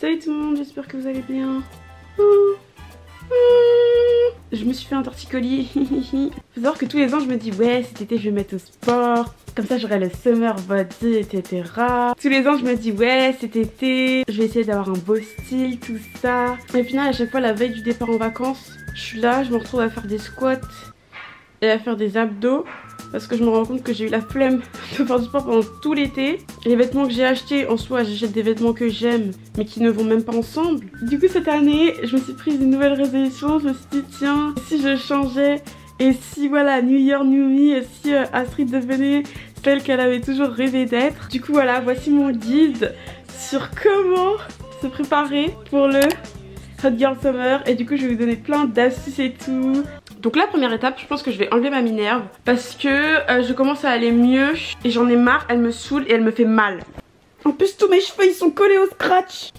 Salut tout le monde, j'espère que vous allez bien. Je me suis fait un torticolis. Faut savoir que tous les ans je me dis ouais cet été je vais mettre au sport, comme ça j'aurai le summer body etc. Tous les ans je me dis ouais cet été je vais essayer d'avoir un beau style, tout ça. Et au final à chaque fois la veille du départ en vacances, je suis là, je me retrouve à faire des squats et à faire des abdos. Parce que je me rends compte que j'ai eu la flemme de faire du sport pendant tout l'été. Les vêtements que j'ai achetés, en soi j'achète des vêtements que j'aime mais qui ne vont même pas ensemble. Du coup cette année je me suis prise une nouvelle résolution. Je me suis dit tiens, si je changeais, et si voilà New Year New Me, et si Astrid devenait celle qu'elle avait toujours rêvé d'être. Du coup voilà, voici mon guide sur comment se préparer pour le Hot Girl Summer. Et du coup je vais vous donner plein d'astuces et tout. Donc la première étape, je pense que je vais enlever ma Minerve parce que je commence à aller mieux et j'en ai marre, elle me saoule et elle me fait mal. En plus tous mes cheveux ils sont collés au scratch.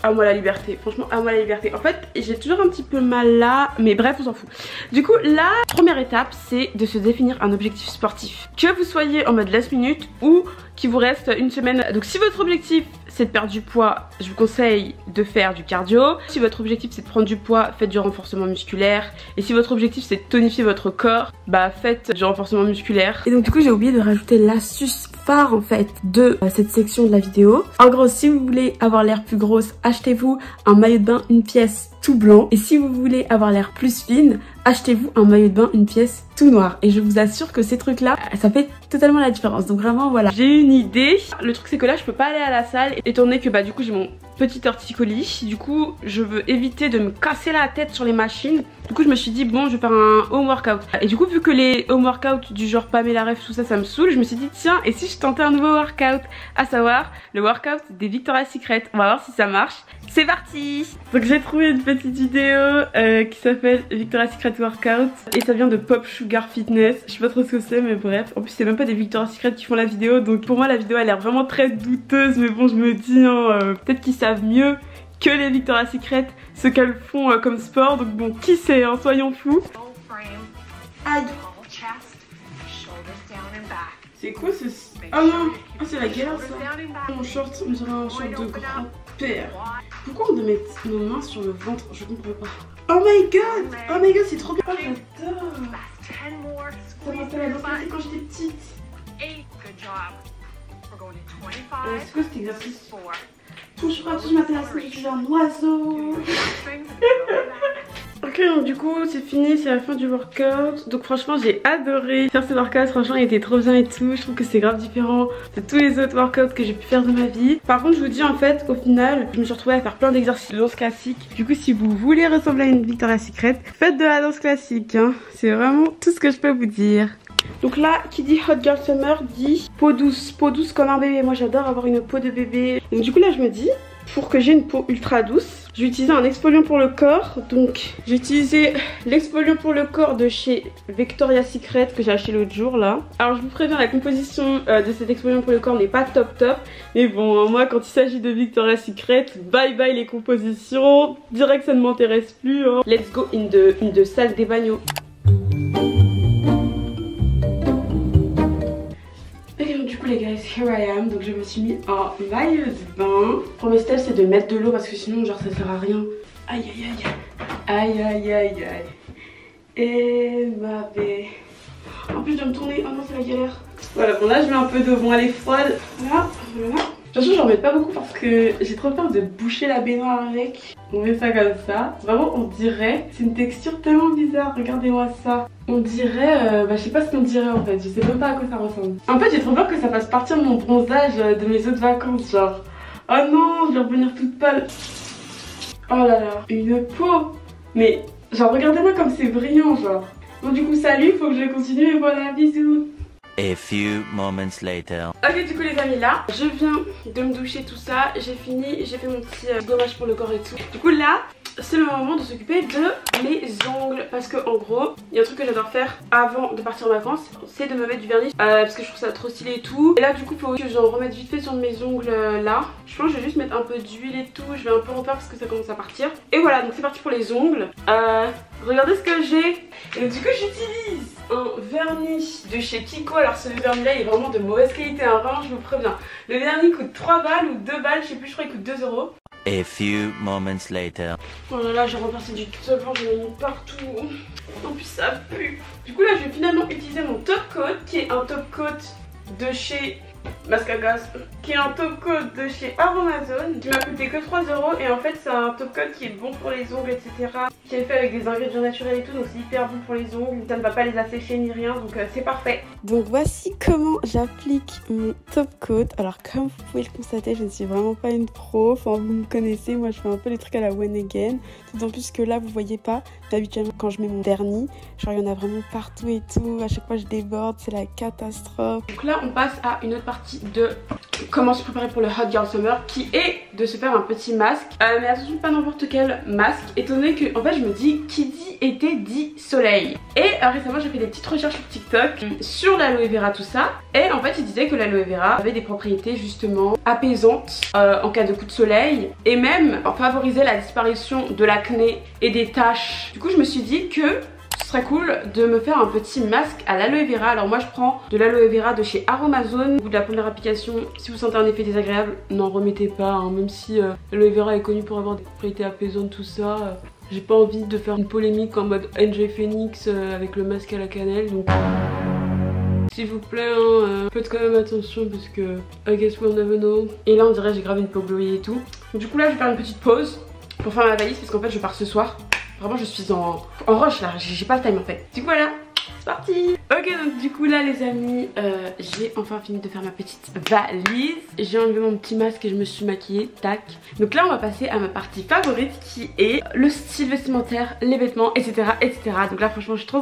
À moi la liberté, franchement à moi la liberté. En fait j'ai toujours un petit peu mal là, mais bref on s'en fout. Du coup la première étape c'est de se définir un objectif sportif. Que vous soyez en mode last minute ou qu'il vous reste une semaine. Donc si votre objectif c'est de perdre du poids, je vous conseille de faire du cardio. Si votre objectif c'est de prendre du poids, faites du renforcement musculaire. Et si votre objectif c'est de tonifier votre corps, bah faites du renforcement musculaire. Et donc du coup j'ai oublié de rajouter l'astuce phare en fait de cette section de la vidéo. En gros si vous voulez avoir l'air plus grosse, achetez-vous un maillot de bain une pièce tout blanc. Et si vous voulez avoir l'air plus fine, achetez-vous un maillot de bain une pièce tout noir. Et je vous assure que ces trucs là ça fait totalement la différence. Donc vraiment voilà, j'ai une idée. Le truc c'est que là je peux pas aller à la salle étant donné que bah du coup j'ai mon petit torticolis. Du coup je veux éviter de me casser la tête sur les machines. Du coup je me suis dit bon je vais faire un home workout. Et du coup vu que les home workouts du genre Pamela Ref tout ça ça me saoule, je me suis dit tiens et si je tentais un nouveau workout, à savoir le workout des Victoria's Secret. On va voir si ça marche. C'est parti. Donc j'ai trouvé une petite vidéo qui s'appelle Victoria's Secret Workout et ça vient de Pop Sugar Fitness. Je sais pas trop ce que c'est mais bref. En plus c'est même pas des Victoria's Secret qui font la vidéo, donc pour moi la vidéo a l'air vraiment très douteuse, mais bon je me dis hein, peut-être qu'ils savent mieux que les Victoria's Secret ce qu'elles font comme sport, donc bon qui sait hein, soyons fous. Aïe. C'est quoi ceci? Ah non, ah, c'est la galère ça. Mon short, on dirait un short de grand-père. Pourquoi on doit mettre nos mains sur le ventre? Je comprends pas. Oh my god, c'est trop bien. Oh j'adore. Ça m'appelle à danser quand j'étais petite. C'est quoi cet exercice? Touche pas, touche ma place, je suis un oiseau. Ok donc du coup c'est fini, c'est la fin du workout. Donc franchement j'ai adoré faire ce workout, franchement il était trop bien et tout. Je trouve que c'est grave différent de tous les autres workouts que j'ai pu faire de ma vie. Par contre je vous dis en fait au final je me suis retrouvée à faire plein d'exercices de danse classique. Du coup si vous voulez ressembler à une Victoria's Secret, faites de la danse classique hein. C'est vraiment tout ce que je peux vous dire. Donc là qui dit Hot Girl Summer dit peau douce comme un bébé. Moi j'adore avoir une peau de bébé. Et donc du coup là je me dis pour que j'ai une peau ultra douce, je vais utiliser un exfoliant pour le corps. Donc j'ai utilisé l'exfoliant pour le corps de chez Victoria's Secret que j'ai acheté l'autre jour là. Alors je vous préviens, la composition de cet exfoliant pour le corps n'est pas top. Mais bon moi quand il s'agit de Victoria's Secret, bye bye les compositions. Direct ça ne m'intéresse plus hein. Let's go in the salle des bagnos. Du coup les guys, here I am. Donc je me suis mis en maillot de bain. Premier step c'est de mettre de l'eau parce que sinon genre ça sert à rien. Aïe aïe aïe. Aïe aïe aïe aïe. Et ma belle. En plus je vais me tourner, oh non c'est la galère. Voilà bon là je mets un peu d'eau, bon elle est froide. Voilà. De toute façon j'en mets pas beaucoup parce que j'ai trop peur de boucher la baignoire avec. On met ça comme ça. Vraiment on dirait, c'est une texture tellement bizarre, regardez-moi ça. On dirait, je sais pas ce qu'on dirait en fait, je sais même pas à quoi ça ressemble. En fait j'ai trop peur que ça fasse partir mon bronzage de mes autres vacances genre. Oh non, je vais revenir toute pâle. Oh là là, une peau. Mais genre regardez-moi comme c'est brillant genre. Bon du coup salut, faut que je continue et voilà, bisous. A few moments later. Ok du coup les amis là, je viens de me doucher tout ça, j'ai fini, j'ai fait mon petit gommage pour le corps et tout. Du coup là, c'est le moment de s'occuper de mes ongles parce que en gros, il y a un truc que j'adore faire avant de partir en vacances, c'est de me mettre du vernis parce que je trouve ça trop stylé et tout. Et là du coup il faut que j'en remette vite fait sur mes ongles là. Je pense que je vais juste mettre un peu d'huile et tout, je vais un peu refaire parce que ça commence à partir. Et voilà donc c'est parti pour les ongles. Regardez ce que j'ai. Et du coup j'utilise un vernis de chez Kiko. Alors ce vernis là il est vraiment de mauvaise qualité hein. Vraiment je vous préviens. Le vernis coûte 3 balles ou 2 balles, je sais plus, je crois qu'il coûte 2 €. A few moments later. Oh là là, j'ai repassé du solvant, j'en ai mis partout. En plus ça pue. Du coup là je vais finalement utiliser mon top coat qui est un top coat de chez Masque à Gaz, qui est un top coat de chez Aromazone, qui m'a coûté que 3 € et en fait c'est un top coat qui est bon pour les ongles, etc. Qui est fait avec des ingrédients naturels et tout, donc c'est hyper bon pour les ongles, ça ne va pas les assécher ni rien, donc c'est parfait. Donc voici comment j'applique mon top coat. Alors comme vous pouvez le constater, je ne suis vraiment pas une pro, enfin vous me connaissez, moi je fais un peu les trucs à la one again, d'autant plus que là vous voyez pas, d'habitude quand je mets mon vernis, genre il y en a vraiment partout et tout, à chaque fois je déborde, c'est la catastrophe. Donc là on passe à une autre partie de comment se préparer pour le Hot Girl Summer, qui est de se faire un petit masque, mais attention pas n'importe quel masque, étant donné que en fait je me dis qui dit été dit soleil. Et récemment j'ai fait des petites recherches sur TikTok sur l'aloe vera, tout ça, et en fait ils disaient que l'aloe vera avait des propriétés justement apaisantes en cas de coup de soleil, et même favoriser la disparition de l'acné et des taches. Du coup je me suis dit que ce serait cool de me faire un petit masque à l'aloe vera. Alors moi je prends de l'aloe vera de chez Aromazone. Au bout de la première application, si vous sentez un effet désagréable, n'en remettez pas, hein. Même si l'aloe vera est connu pour avoir des propriétés apaisantes, tout ça, j'ai pas envie de faire une polémique en mode NJ Phoenix avec le masque à la cannelle, donc s'il vous plaît, hein, faites quand même attention parce que I guess we'll never know. Et là on dirait j'ai grave une peau glowy et tout. Donc, du coup là je vais faire une petite pause pour faire ma valise parce qu'en fait je pars ce soir. Vraiment je suis en rush là, j'ai pas le time en fait. Du coup voilà, c'est parti. Ok, donc du coup là les amis, j'ai enfin fini de faire ma petite valise. J'ai enlevé mon petit masque et je me suis maquillée, tac. Donc là on va passer à ma partie favorite qui est le style vestimentaire, les vêtements, etc, etc. Donc là franchement je suis trop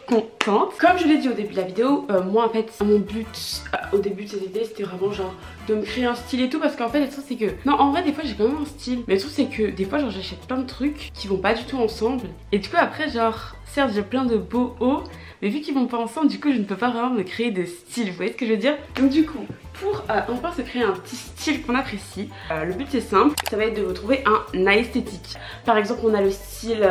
contente. Comme je l'ai dit au début de la vidéo, moi en fait mon but au début de cette idée c'était vraiment genre de me créer un style et tout, parce qu'en fait le truc c'est que, non en vrai des fois j'ai quand même un style, mais le truc c'est que des fois genre j'achète plein de trucs qui vont pas du tout ensemble, et du coup après genre certes j'ai plein de beaux hauts, mais vu qu'ils vont pas ensemble, du coup je ne peux pas vraiment me créer de style, vous voyez ce que je veux dire. Donc du coup pour enfin se créer un petit style qu'on apprécie, le but c'est simple, ça va être de vous trouver un esthétique. Par exemple on a le style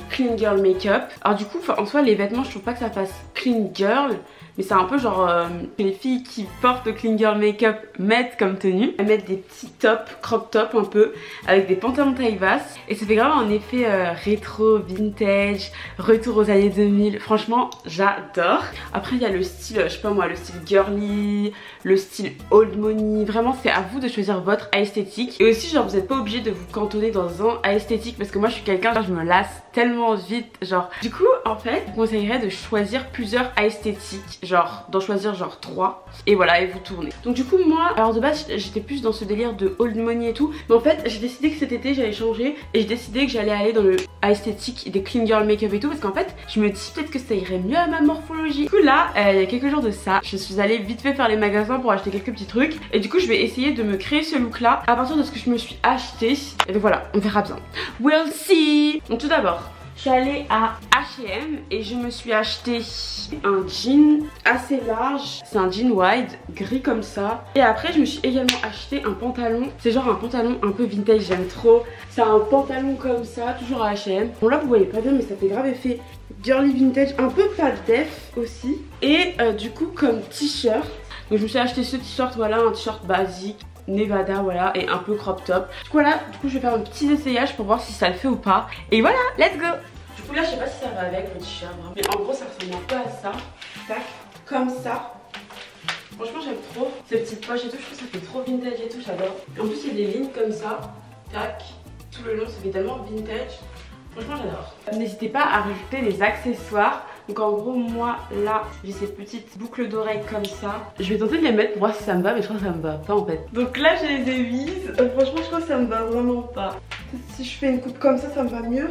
clean girl makeup. Alors du coup en soi les vêtements je trouve pas que ça fasse clean girl, mais c'est un peu genre les filles qui portent le clean girl makeup mettent comme tenue. Elles mettent des petits tops, crop top un peu, avec des pantalons taille basse, et ça fait grave un effet rétro, vintage, retour aux années 2000. Franchement j'adore. Après il y a le style, je sais pas moi, le style girly, le style old money. Vraiment c'est à vous de choisir votre esthétique. Et aussi genre vous n'êtes pas obligé de vous cantonner dans un esthétique, parce que moi je suis quelqu'un, genre je me lasse tellement vite, genre. Du coup en fait je vous conseillerais de choisir plusieurs esthétiques, genre d'en choisir genre 3, et voilà, et vous tournez. Donc du coup moi, alors de base j'étais plus dans ce délire de old money et tout, mais en fait j'ai décidé que cet été j'allais changer, et j'ai décidé que j'allais aller dans le esthétique des clean girl makeup et tout, parce qu'en fait je me dis peut-être que ça irait mieux à ma morphologie. Du coup là il y a quelques jours de ça, je suis allée vite fait faire les magasins pour acheter quelques petits trucs, et du coup je vais essayer de me créer ce look là à partir de ce que je me suis acheté, et donc voilà, on verra bien, we'll see. Donc tout d'abord je suis allée à H&M et je me suis acheté un jean assez large, c'est un jean wide, gris comme ça. Et après je me suis également acheté un pantalon, c'est genre un pantalon un peu vintage, j'aime trop. C'est un pantalon comme ça, toujours à H&M. Bon là vous voyez pas bien mais ça fait grave effet girly vintage, un peu pas def aussi. Et du coup comme t-shirt, donc je me suis acheté ce t-shirt, voilà, un t-shirt basique Nevada, voilà, et un peu crop top. Du coup voilà, du coup je vais faire un petit essayage pour voir si ça le fait ou pas. Et voilà, let's go. Du coup là je sais pas si ça va avec le t-shirt, mais en gros ça ressemble un peu à ça. Tac, comme ça. Franchement j'aime trop ces petites poches et tout, je trouve que ça fait trop vintage et tout, j'adore. En plus il y a des lignes comme ça, tac, tout le long, ça fait tellement vintage. Franchement j'adore. N'hésitez pas à rajouter des accessoires. Donc en gros moi là j'ai ces petites boucles d'oreilles comme ça. Je vais tenter de les mettre pour voir si ça me va, mais je crois que ça me va pas en fait. Donc là j'ai les évises, franchement je crois que ça me va vraiment pas. Si je fais une coupe comme ça me va mieux.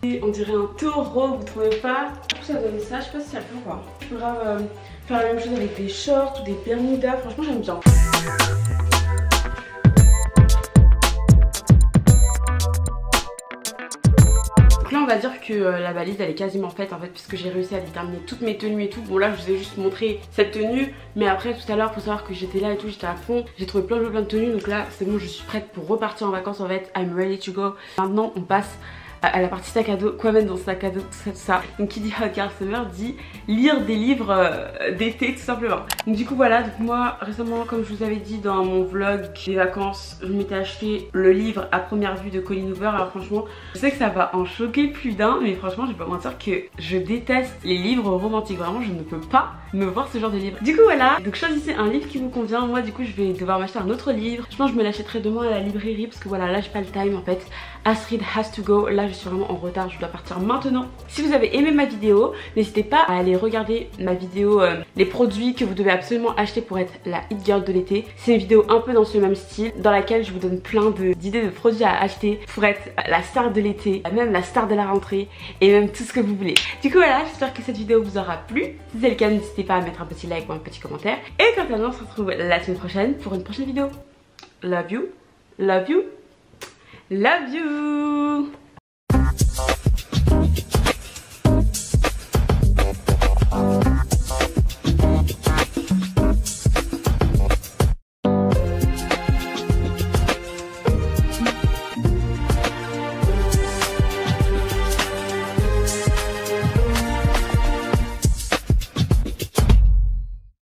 Et on dirait un taureau, vous trouvez pas? Du coup ça donne ça, je sais pas si ça le fait ou pas. Je peux grave faire la même chose avec des shorts ou des bermudas, franchement j'aime bien. Là on va dire que la valise elle est quasiment faite en fait, puisque j'ai réussi à déterminer toutes mes tenues et tout. Bon là je vous ai juste montré cette tenue, mais après tout à l'heure faut savoir que j'étais là et tout, j'étais à fond, j'ai trouvé plein de tenues. Donc là c'est bon, je suis prête pour repartir en vacances en fait, I'm ready to go. Maintenant on passe à la partie sac à dos, quoi mettre dans ce sac à dos, tout ça. Donc qui dit Hot Girl Summer dit lire des livres d'été tout simplement. Donc du coup voilà, donc moi récemment comme je vous avais dit dans mon vlog des vacances, je m'étais acheté le livre À première vue de Colleen Hoover. Alors franchement je sais que ça va en choquer plus d'un, mais franchement je vais pas mentir que je déteste les livres romantiques. Vraiment je ne peux pas me voir ce genre de livre. Du coup voilà, donc choisissez un livre qui vous convient. Moi du coup je vais devoir m'acheter un autre livre. Je pense que je me l'achèterai demain à la librairie parce que voilà là j'ai pas le time en fait. Astrid has to go, là je suis vraiment en retard, je dois partir maintenant. Si vous avez aimé ma vidéo, n'hésitez pas à aller regarder ma vidéo les produits que vous devez absolument acheter pour être la hit girl de l'été. C'est une vidéo un peu dans ce même style dans laquelle je vous donne plein d'idées de produits à acheter pour être la star de l'été, même la star de la rentrée et même tout ce que vous voulez. Du coup voilà, j'espère que cette vidéo vous aura plu. Si c'est le cas, n'hésitez pas à mettre un petit like ou un petit commentaire. Et quant à nous, on se retrouve la semaine prochaine pour une prochaine vidéo. Love you, love you, love you.